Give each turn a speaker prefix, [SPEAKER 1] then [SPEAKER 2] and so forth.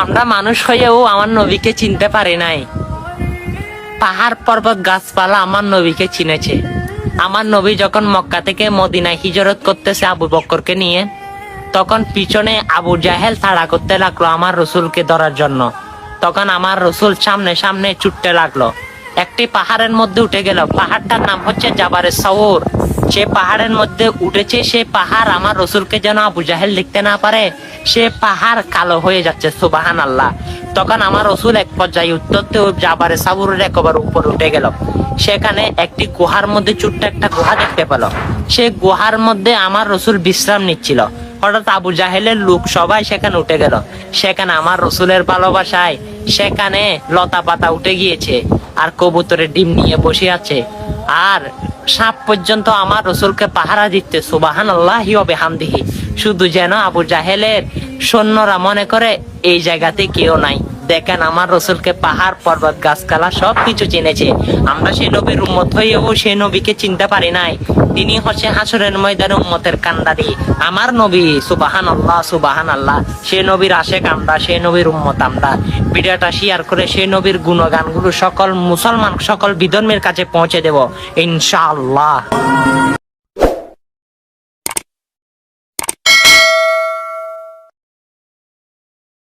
[SPEAKER 1] আমরা মানুষ হয়েও আমার নবীকে চিনতে পারি নাই। পাহাড় পর্বত গাছপালা আমার নবীকে চিনেছে। আমার নবী যখন মক্কা থেকে মদিনায় হিজরত করতেছে আবু বকরকে নিয়ে, তখন পিছনে আবু জাহেল তাড়া করতে লাগলো আমার রসুলকে ধরার জন্য। তখন আমার রসুল সামনে সামনে ছুটতে লাগলো, একটি পাহাড়ের মধ্যে উঠে গেল। পাহাড়টার নাম হচ্ছে জাবারে সাউর। সে পাহাড়ের মধ্যে উঠেছে, সে পাহাড় আমার রসুলকে যেন আবু জাহেল দেখতে না পারে, সে পাহাড় কালো হয়ে যাচ্ছে। সুবহানাল্লাহ। তখন আমার রসুল এক পর্যায়ে উত্তরতে জাবারে সাউরের একেবারে উপর উঠে গেল। সেখানে একটি গুহার মধ্যে ছোট্ট একটা গুহা দেখতে পেল। সে গুহার মধ্যে আমার রসুল বিশ্রাম নিচ্ছিল। হঠাৎ আবু জাহেলের লোক সবাই সেখানে উঠে গেল। সেখানে আমার রসুলের ভালোবাসায় সেখানে লতা পাতা উঠে গিয়েছে, আর কবুতরের ডিম নিয়ে বসে আছে, আর সাপ পর্যন্ত আমার রসুলকে পাহারা দিচ্ছে। সুবহানাল্লাহি ওয়া বিহামদিহি। শুধু যেন আবু জাহেলের সৈন্যরা মনে করে এই জায়গাতে কেউ নাই। দেখেন আমার রসুলকে পাহাড় পর্বত গাছপালা সবকিছু চিনেছে। আমরা সেই নবীর উম্মত হয়েও সেই নবীকে চিনতে পারি নাই। তিনি হচ্ছে হাসরের ময়দানে উম্মতের কান্ডারি আমার নবী। সুবহানাল্লাহ সুবহানাল্লাহ। সেই নবীর আশেক আমরা, সেই নবীর উম্মত আমরা। ভিডিওটা শেয়ার করে সেই নবীর গুণগানগুলো সকল মুসলমান সকল বিধর্মের কাছে পৌঁছে দেব ইনশাআল্লাহ।